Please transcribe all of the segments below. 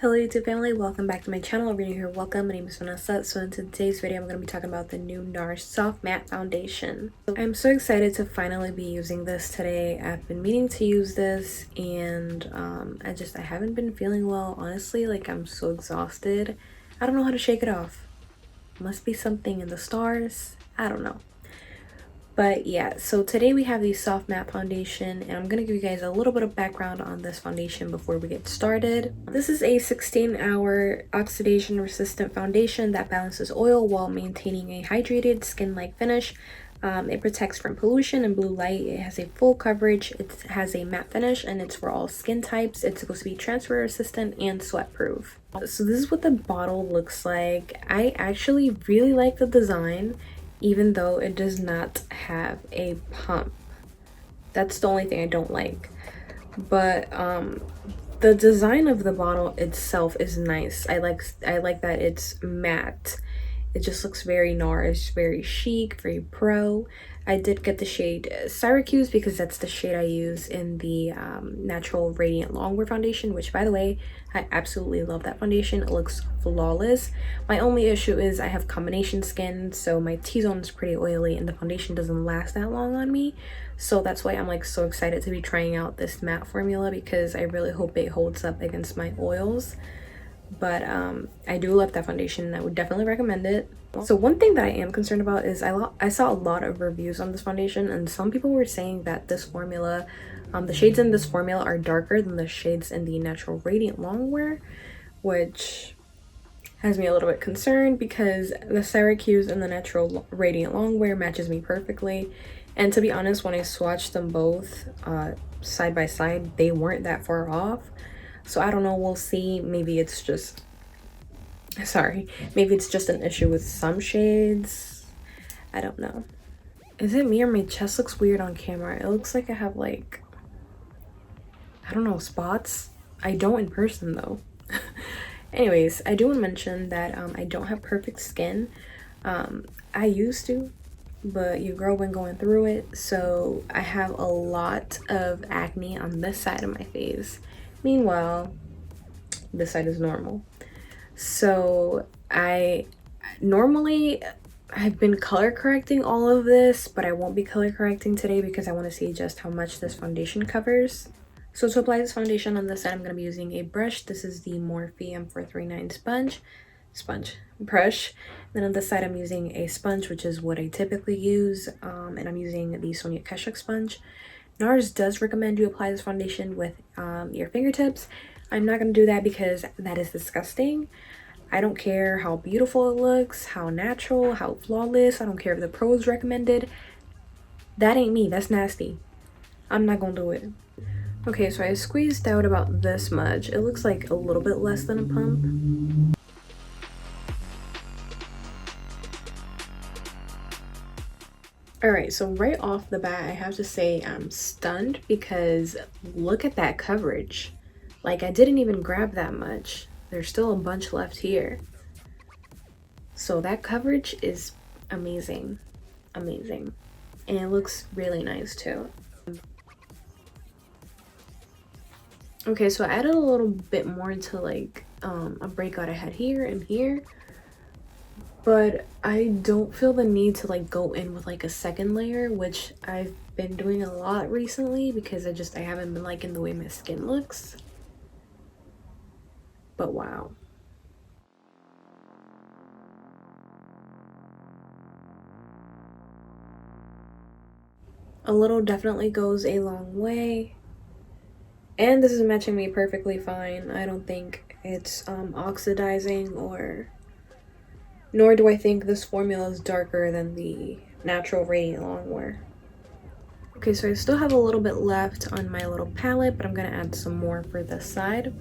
Hello YouTube family, welcome back to my channel. If you're new here, welcome. My name is Vanessa. So in today's video, I'm going to be talking about the new Nars Soft Matte Foundation. I'm so excited to finally be using this today. I've been meaning to use this and I haven't been feeling well, honestly. Like, I'm so exhausted. I don't know how to shake it off. Must be something in the stars. I don't know. But yeah, so today we have the Soft Matte Foundation, and I'm going to give you guys a little bit of background on this foundation before we get started. This is a 16-hour oxidation resistant foundation that balances oil while maintaining a hydrated skin-like finish. It protects from pollution and blue light. It has a full coverage. It has a matte finish, and it's for all skin types. It's supposed to be transfer resistant and sweat proof. So this is what the bottle looks like. I actually really like the design, even though it does not have a pump. That's the only thing I don't like. But the design of the bottle itself is nice. I like that it's matte. It just looks very Nars, very chic, very pro. I did get the shade Syracuse because that's the shade I use in the Natural Radiant Longwear foundation, which, by the way, I absolutely love that foundation. It looks flawless. My only issue is I have combination skin, so my T-zone is pretty oily and the foundation doesn't last that long on me. So that's why I'm like so excited to be trying out this matte formula, because I really hope it holds up against my oils. But I do love that foundation and I would definitely recommend it. So one thing that I am concerned about is I saw a lot of reviews on this foundation, and some people were saying that this formula, the shades in this formula are darker than the shades in the Natural Radiant Longwear, which has me a little bit concerned because the Syracuse and the Natural Radiant Longwear matches me perfectly. And to be honest, when I swatched them both side by side, they weren't that far off. So I don't know, we'll see. Maybe it's just an issue with some shades. I don't know. Is it me or my chest looks weird on camera? It looks like I have, like, I don't know, spots. I don't in person though. Anyways, I do want to mention that I don't have perfect skin. I used to, but your girl been going through it, so I have a lot of acne on this side of my face. Meanwhile, this side is normal. So I've been color correcting all of this, but I won't be color correcting today because I want to see just how much this foundation covers. So to apply this foundation on this side, I'm going to be using a brush. This is the Morphe M439 sponge brush. Then on this side, I'm using a sponge, which is what I typically use, and I'm using the Sonia Kashuk sponge. Nars does recommend you apply this foundation with your fingertips. I'm not going to do that because that is disgusting. I don't care how beautiful it looks, how natural, how flawless. I don't care if the pros recommended. That ain't me. That's nasty. I'm not going to do it. Okay, so I squeezed out about this much. It looks like a little bit less than a pump. Alright, so right off the bat, I have to say I'm stunned because look at that coverage. Like, I didn't even grab that much. There's still a bunch left here. So that coverage is amazing. Amazing. And it looks really nice too. Okay, so I added a little bit more to like a breakout I had here and here. But I don't feel the need to like go in with like a second layer, which I've been doing a lot recently because I haven't been liking the way my skin looks. But wow. A little definitely goes a long way. And this is matching me perfectly fine. I don't think it's oxidizing, nor do I think this formula is darker than the Natural Radiant Longwear. Okay, so I still have a little bit left on my little palette, but I'm gonna add some more for this side.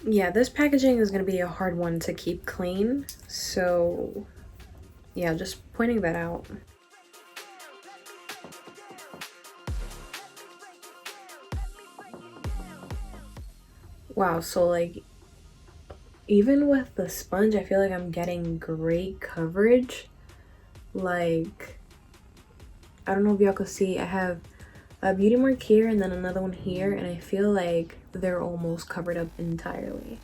Yeah, this packaging is gonna be a hard one to keep clean, so yeah, just pointing that out. Wow, so like, even with the sponge, I feel like I'm getting great coverage. Like, I don't know if y'all can see, I have a beauty mark here and then another one here, and I feel like they're almost covered up entirely.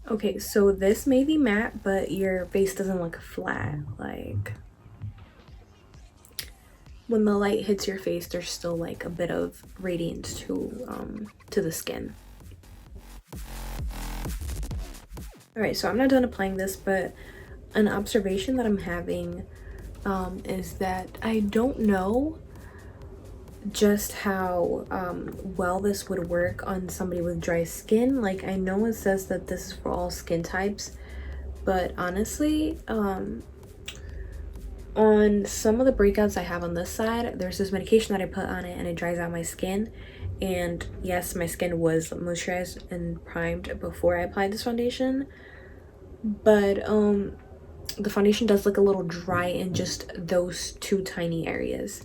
Okay, so this may be matte, but your face doesn't look flat. Like, when the light hits your face, there's still like a bit of radiance to the skin. All right, so I'm not done applying this, but an observation that I'm having is that I don't know just how well this would work on somebody with dry skin. Like, I know it says that this is for all skin types, but honestly, on some of the breakouts I have on this side, there's this medication that I put on it and it dries out my skin. And yes, my skin was moisturized and primed before I applied this foundation, but the foundation does look a little dry in just those two tiny areas,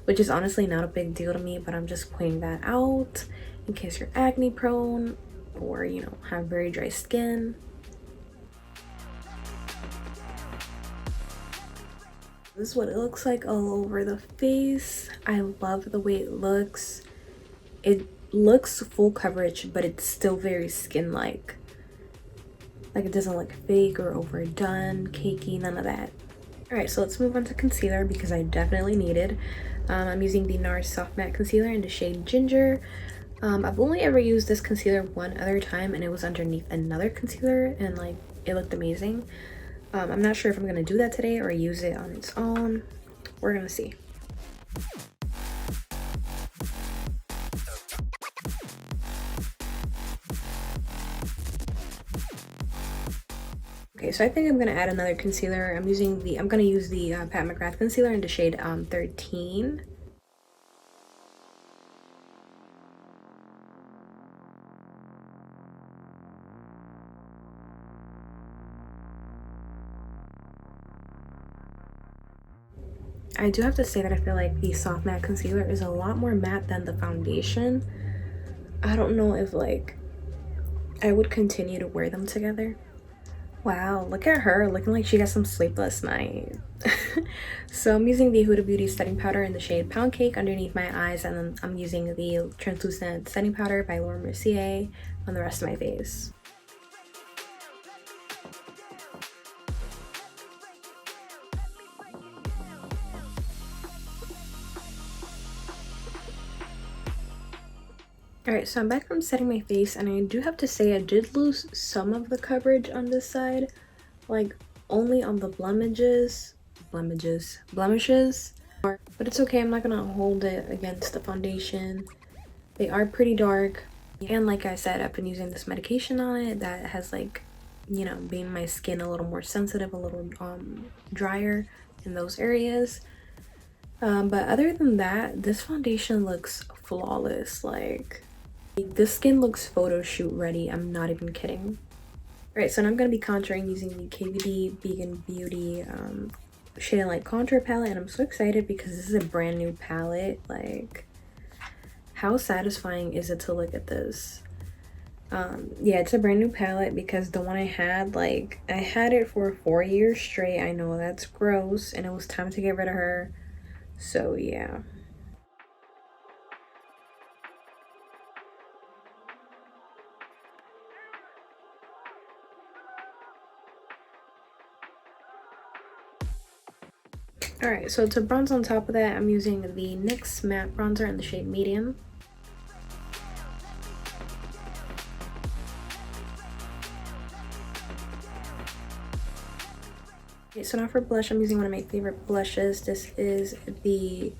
which is honestly not a big deal to me, but I'm just pointing that out in case you're acne prone or, you know, have very dry skin. This is what it looks like all over the face. I love the way it looks. It looks full coverage, but it's still very skin-like. Like, it doesn't look fake or overdone, cakey, none of that. Alright, so let's move on to concealer because I definitely need it. I'm using the Nars Soft Matte Concealer in the shade Ginger. I've only ever used this concealer one other time, and it was underneath another concealer, and like, it looked amazing. I'm not sure if I'm gonna do that today or use it on its own. We're gonna see. Okay, so I think I'm gonna add another concealer. I'm gonna use the Pat McGrath Concealer in the shade 13. I do have to say that I feel like the soft matte concealer is a lot more matte than the foundation. I don't know if like I would continue to wear them together. Wow, look at her looking like she got some sleep last night. So I'm using the Huda Beauty setting powder in the shade Pound Cake underneath my eyes, and then I'm using the translucent setting powder by Mercier on the rest of my face. Alright, so I'm back from setting my face, and I do have to say I did lose some of the coverage on this side, like only on the blemishes, but it's okay, I'm not gonna hold it against the foundation. They are pretty dark, and like I said, I've been using this medication on it that has like, you know, made my skin a little more sensitive, a little drier in those areas. But other than that, this foundation looks flawless. Like, this skin looks photo shoot ready. I'm not even kidding. Alright, so now I'm going to be contouring using the KVD Vegan Beauty Shade and Light Contour Palette. And I'm so excited because this is a brand new palette. Like, how satisfying is it to look at this? Yeah, it's a brand new palette because the one I had, like, I had it for 4 years straight. I know that's gross, and it was time to get rid of her. So, yeah. Alright, so to bronze on top of that, I'm using the NYX Matte Bronzer in the shade Medium. Okay, so now for blush, I'm using one of my favorite blushes. This is the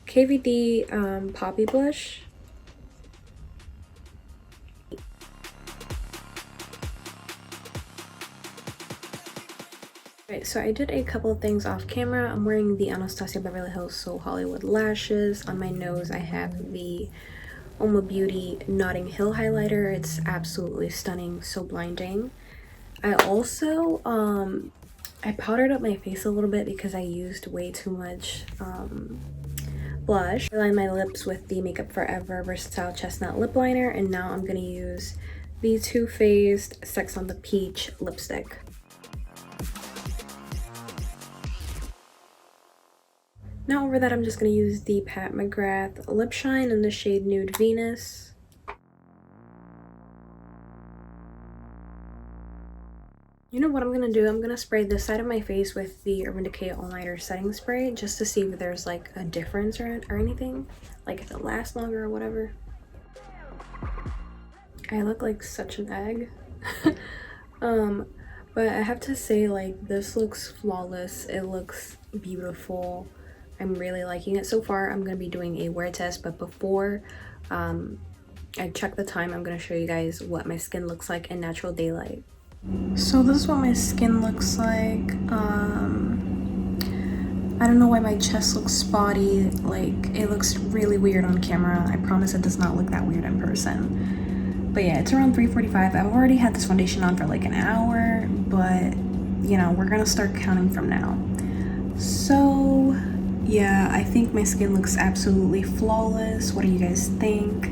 KVD Poppy Blush. Right, so I did a couple of things off camera. I'm wearing the Anastasia Beverly Hills So Hollywood lashes. On my nose, I have the Oma Beauty Notting Hill highlighter. It's absolutely stunning, so blinding. I also, I powdered up my face a little bit because I used way too much blush. I lined my lips with the Makeup Forever Versatile Chestnut Lip Liner, and now I'm going to use the Too Faced Sex on the Peach lipstick. Now over that, I'm just going to use the Pat McGrath Lip Shine in the shade Nude Venus. You know what I'm gonna do? I'm gonna spray this side of my face with the Urban Decay All Nighter Setting Spray just to see if there's like a difference or anything, like if it lasts longer or whatever. I look like such an egg. But I have to say, like, this looks flawless. It looks beautiful. I'm really liking it so far. I'm gonna be doing a wear test, but before I check the time, I'm gonna show you guys what my skin looks like in natural daylight. So this is what my skin looks like. I don't know why my chest looks spotty. Like, it looks really weird on camera. I promise it does not look that weird in person. But yeah, it's around 3:45. I've already had this foundation on for like an hour, but you know, we're gonna start counting from now. So yeah, I think my skin looks absolutely flawless. What do you guys think?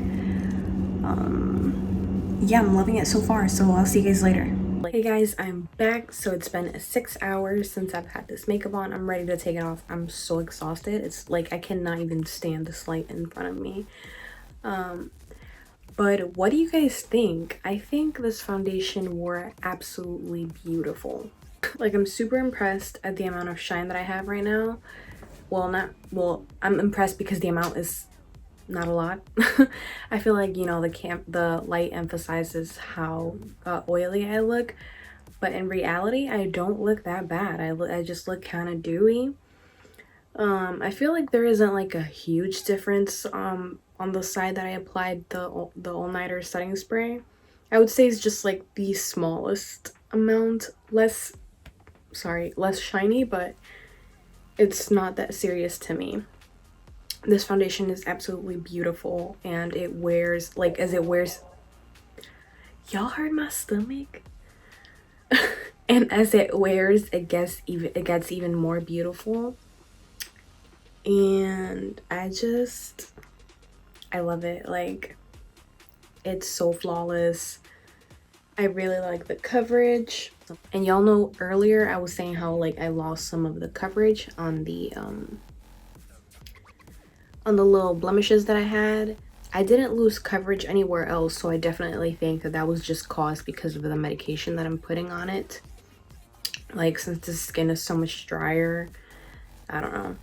Yeah, I'm loving it so far, so I'll see you guys later. Hey guys, I'm back. So it's been 6 hours since I've had this makeup on. I'm ready to take it off. I'm so exhausted. It's like I cannot even stand this light in front of me. But what do you guys think? I think this foundation wore absolutely beautiful. Like, I'm super impressed at the amount of shine that I have right now. Well, I'm impressed because the amount is not a lot. I feel like, you know, the light emphasizes how oily I look, but in reality I don't look that bad. I just look kind of dewy. I feel like there isn't like a huge difference on the side that I applied the all-nighter setting spray. I would say it's just like the smallest amount less shiny, but it's not that serious to me. This foundation is absolutely beautiful, and it wears, like, as it wears, y'all heard my stomach? And as it wears, it gets even more beautiful. And I love it. Like, it's so flawless. I really like the coverage. And y'all know earlier I was saying how, like, I lost some of the coverage on the little blemishes that I had. I didn't lose coverage anywhere else, so I definitely think that was just caused because of the medication that I'm putting on it. Like, since the skin is so much drier, I don't know.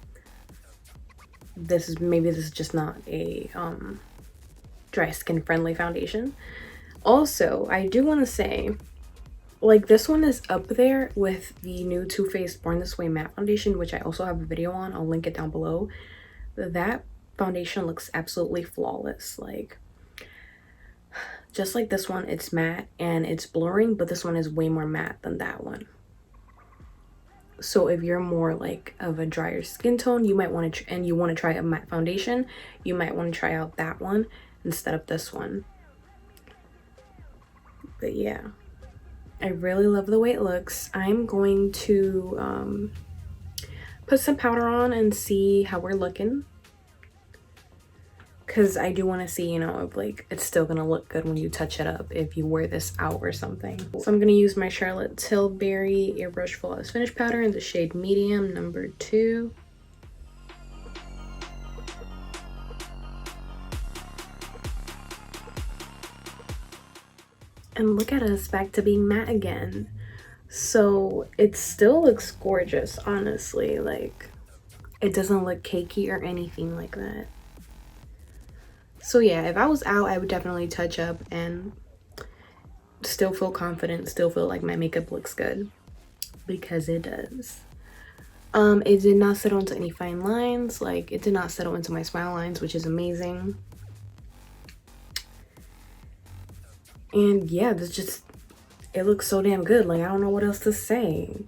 Maybe this is just not a dry skin friendly foundation. Also, I do want to say, like, this one is up there with the new Too Faced Born This Way matte foundation, which I also have a video on. I'll link it down below. That foundation looks absolutely flawless. Like, just like this one, it's matte and it's blurring, but this one is way more matte than that one. So if you're more like of a drier skin tone, you might want to and you want to try a matte foundation, you might want to try out that one instead of this one. But yeah, I really love the way it looks. I'm going to put some powder on and see how we're looking, because I do want to see, you know, if like it's still gonna look good when you touch it up if you wear this out or something. So I'm gonna use my Charlotte Tilbury Airbrush Flawless Finish Powder in the shade Medium number 2. And look at us, back to being matte again. So it still looks gorgeous, honestly. Like, it doesn't look cakey or anything like that. So yeah, if I was out, I would definitely touch up and still feel confident, still feel like my makeup looks good, because it does. It did not settle into any fine lines. Like, it did not settle into my smile lines, which is amazing. And yeah, it looks so damn good. Like, I don't know what else to say.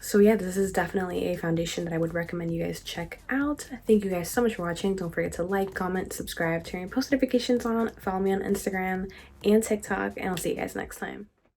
So yeah, this is definitely a foundation that I would recommend you guys check out. Thank you guys so much for watching. Don't forget to like, comment, subscribe, turn your post notifications on, follow me on Instagram and TikTok, and I'll see you guys next time.